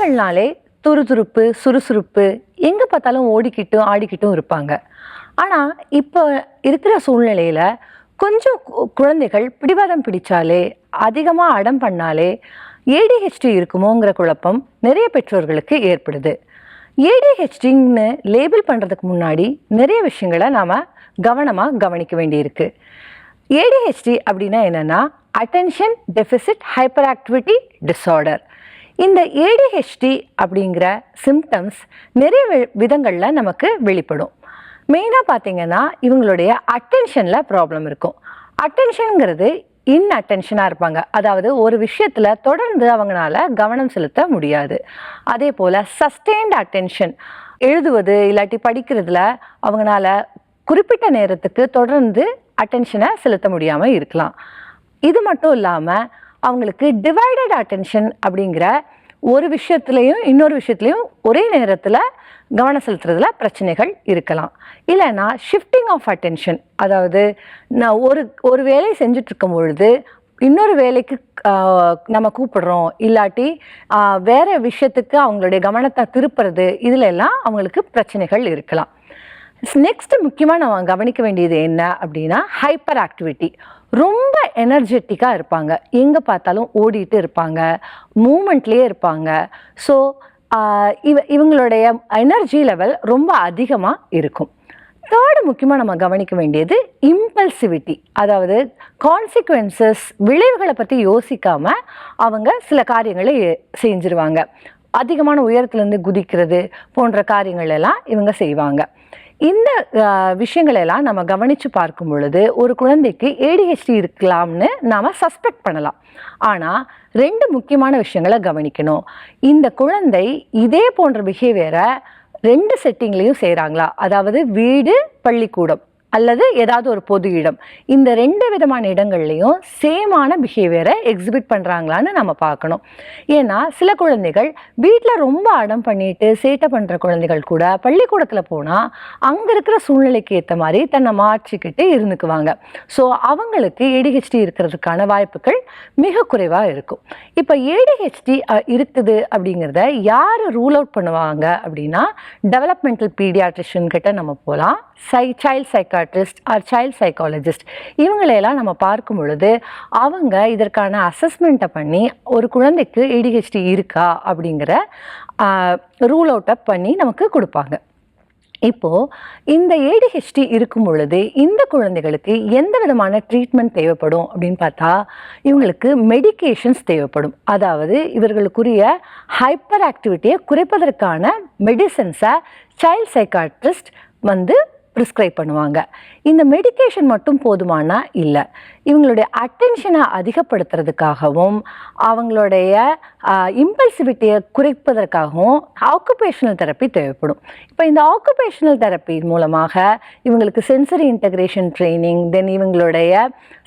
குழந்தைகள்னாலே துருதுருப்பு, சுறுசுறுப்பு, எங்கே பார்த்தாலும் ஓடிக்கிட்டும் ஆடிக்கிட்டும் இருப்பாங்க. ஆனால் இப்போ இருக்கிற சூழ்நிலையில் கொஞ்சம் குழந்தைகள் பிடிவாதம் பிடிச்சாலே, அதிகமாக அடம் பண்ணாலே ஏடிஹெச்டி இருக்குமோங்கிற குழப்பம் நிறைய பெற்றோர்களுக்கு ஏற்படுது. ஏடிஹெச்டின்னு லேபிள் பண்ணுறதுக்கு முன்னாடி நிறைய விஷயங்களை நாம் கவனமாக கவனிக்க வேண்டியிருக்கு. ஏடிஹெச்டி அப்படின்னா என்னென்னா attention deficit hyper activity disorder. இந்த ஏடிஹெச்டி அப்படிங்கிற சிம்டம்ஸ் நிறைய விதங்களில் நமக்கு வெளிப்படும். மெயினாக பார்த்தீங்கன்னா இவங்களுடைய அட்டென்ஷனில் ப்ராப்ளம் இருக்கும். அட்டென்ஷனுங்கிறது இன்அட்டென்ஷனாக இருப்பாங்க. அதாவது ஒரு விஷயத்தில் தொடர்ந்து அவங்களால கவனம் செலுத்த முடியாது. அதே போல் சஸ்டெயின்ட் அட்டென்ஷன், எழுதுவது இல்லாட்டி படிக்கிறதுல அவங்களால குறிப்பிட்ட நேரத்துக்கு தொடர்ந்து அட்டென்ஷனை செலுத்த முடியாமல் இருக்கலாம். இது மட்டும் இல்லாமல் அவங்களுக்கு டிவைடட் அட்டென்ஷன் அப்படிங்கிற ஒரு விஷயத்துலையும் இன்னொரு விஷயத்துலையும் ஒரே நேரத்தில் கவனம் செலுத்துறதுல பிரச்சனைகள் இருக்கலாம். இல்லைன்னா ஷிஃப்டிங் ஆஃப் அட்டென்ஷன், அதாவது நான் ஒரு வேலையை செஞ்சிட்ருக்கும் பொழுது இன்னொரு வேலைக்கு நம்ம கூப்பிடுறோம், இல்லாட்டி வேறு விஷயத்துக்கு அவங்களுடைய கவனத்தை திருப்புறது, இதில் எல்லாம் அவங்களுக்கு பிரச்சனைகள் இருக்கலாம். நெக்ஸ்ட் முக்கியமாக நம்ம கவனிக்க வேண்டியது என்ன அப்படின்னா ஹைப்பர் ஆக்டிவிட்டி. ரொம்ப எனர்ஜெட்டிக்காக இருப்பாங்க, எங்கே பார்த்தாலும் ஓடிட்டு இருப்பாங்க, மூமெண்ட்லேயே இருப்பாங்க. ஸோ இவங்களுடைய எனர்ஜி லெவல் ரொம்ப அதிகமாக இருக்கும். தேர்டு முக்கியமாக நம்ம கவனிக்க வேண்டியது இம்பல்சிவிட்டி. அதாவது கான்சிக்வன்சஸ், விளைவுகளை பற்றி யோசிக்காமல் அவங்க சில காரியங்களை செஞ்சிருவாங்க. அதிகமான உயரத்துலேருந்து குதிக்கிறது போன்ற காரியங்கள் எல்லாம் இவங்க செய்வாங்க. இந்த விஷயங்களெல்லாம் நம்ம கவனித்து பார்க்கும் பொழுது ஒரு குழந்தைக்கு ஏடிஹெச்டி இருக்கலாம்னு நாம் சஸ்பெக்ட் பண்ணலாம். ஆனால் ரெண்டு முக்கியமான விஷயங்களை கவனிக்கணும். இந்த குழந்தை இதே போன்ற பிஹேவியரை ரெண்டு செட்டிங்லேயும் செய்கிறாங்களா, அதாவது வீடு, பள்ளிக்கூடம் அல்லது ஏதாவது ஒரு பொது இடம், இந்த ரெண்டு விதமான இடங்கள்லையும் சேமான பிஹேவியரை எக்ஸிபிட் பண்ணுறாங்களான்னு நம்ம பார்க்கணும். ஏன்னா சில குழந்தைகள் வீட்டில் ரொம்ப அடம் பண்ணிட்டு சேட்டை பண்ணுற குழந்தைகள் கூட பள்ளிக்கூடத்தில் போனால் அங்கே இருக்கிற சூழ்நிலைக்கு ஏற்ற மாதிரி தன்னை மாற்றிக்கிட்டு இருந்துக்குவாங்க. ஸோ அவங்களுக்கு ஏடிஹெச்டி இருக்கிறதுக்கான வாய்ப்புகள் மிக குறைவாக இருக்கும். இப்போ ஏடிஹெச்டி இருக்குது அப்படிங்கிறத யார் ரூல் அவுட் பண்ணுவாங்க அப்படின்னா டெவலப்மெண்டல் பீடியாட்ரிஷியன் கிட்ட நம்ம போகலாம், child psychiatrist or child psychologist. இவங்களையெல்லாம் நம்ம பார்க்கும் பொழுது அவங்க இதற்கான அசஸ்மெண்ட்டை பண்ணி ஒரு குழந்தைக்கு ஏடிஹெச்டி இருக்கா அப்படிங்கிற ரூல் அவுட் அப் பண்ணி நமக்கு கொடுப்பாங்க. இப்போது இந்த ஏடிஹெச்டி இருக்கும் பொழுது இந்த குழந்தைகளுக்கு எந்த விதமான ட்ரீட்மெண்ட் தேவைப்படும் அப்படின்னு பார்த்தா இவங்களுக்கு மெடிகேஷன்ஸ் தேவைப்படும். அதாவது இவர்களுக்குரிய ஹைப்பர் ஆக்டிவிட்டியை குறைப்பதற்கான மெடிசன்ஸை சைல்ட் சைக்காட்ரிஸ்ட் ப்ரிஸ்கிரைப் பண்ணுவாங்க. இந்த மெடிகேஷன் மட்டும் போதுமானா இல்லை, இவங்களுடைய அட்டென்ஷனை அதிகப்படுத்துறதுக்காகவும் அவங்களுடைய இம்பல்சிவிட்டியை குறைப்பதற்காகவும் ஆக்குபேஷனல் தெரப்பி தேவைப்படும். இப்போ இந்த ஆக்குபேஷனல் தெரப்பி மூலமாக இவங்களுக்கு சென்சரி இன்டகிரேஷன் ட்ரைனிங், தென் இவங்களுடைய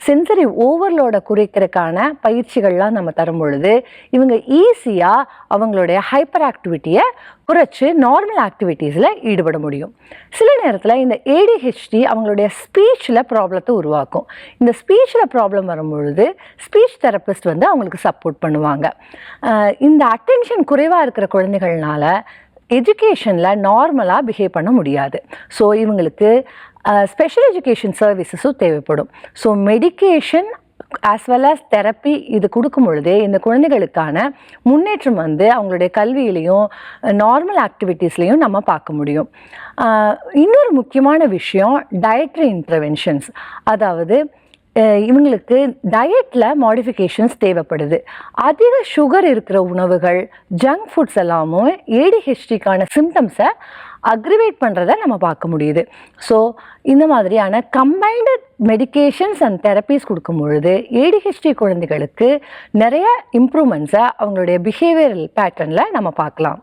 சென்சரி ஓவர்லோடை குறைக்கிறதுக்கான பயிற்சிகள்லாம் நம்ம தரும் பொழுது இவங்க ஈஸியாக அவங்களுடைய ஹைப்பர் ஆக்டிவிட்டியை குறைச்சி நார்மல் ஆக்டிவிட்டீஸில் ஈடுபட முடியும். சில நேரத்தில் இந்த ஏடிஹெச்டி அவங்களுடைய ஸ்பீச்சில் ப்ராப்ளத்தை உருவாக்கும். இந்த ஸ்பீச்சில் ப்ராப்ளம் வரும்பொழுது ஸ்பீச் தெரப்பிஸ்ட் அவங்களுக்கு சப்போர்ட் பண்ணுவாங்க. இந்த அட்டென்ஷன் குறைவாக இருக்கிற குழந்தைகள்னால எஜுகேஷனில் நார்மலாக பிஹேவ் பண்ண முடியாது. ஸோ இவங்களுக்கு ஸ்பெஷல் எஜுகேஷன் சர்வீசஸும் தேவைப்படும். So medication as well as therapy இது கொடுக்கும் பொழுதே இந்த குழந்தைகளுக்கான முன்னேற்றம் அவங்களுடைய கல்வியிலையும் நார்மல் ஆக்டிவிட்டீஸ்லையும் நம்ம பார்க்க முடியும். இன்னொரு முக்கியமான விஷயம் டயட்ரி இன்டர்வென்ஷன்ஸ். அதாவது இவங்களுக்கு டயட்டில் மாடிஃபிகேஷன்ஸ் தேவைப்படுது. அதிக சுகர் இருக்கிற உணவுகள், ஜங்க் ஃபுட்ஸ் எல்லாமும் ஏடிஹெச்டிக்கான சிம்டம்ஸை அக்ரிவேட் பண்ணுறதை நம்ம பார்க்க முடியுது. ஸோ இந்த மாதிரியான கம்பைன்டு மெடிகேஷன்ஸ் அண்ட் தெரப்பீஸ் கொடுக்கும் பொழுது ஏடிஹெச்டி குழந்தைகளுக்கு நிறைய இம்ப்ரூவ்மெண்ட்ஸை அவங்களுடைய பிஹேவியரல் பேட்டர்னில் நம்ம பார்க்கலாம்.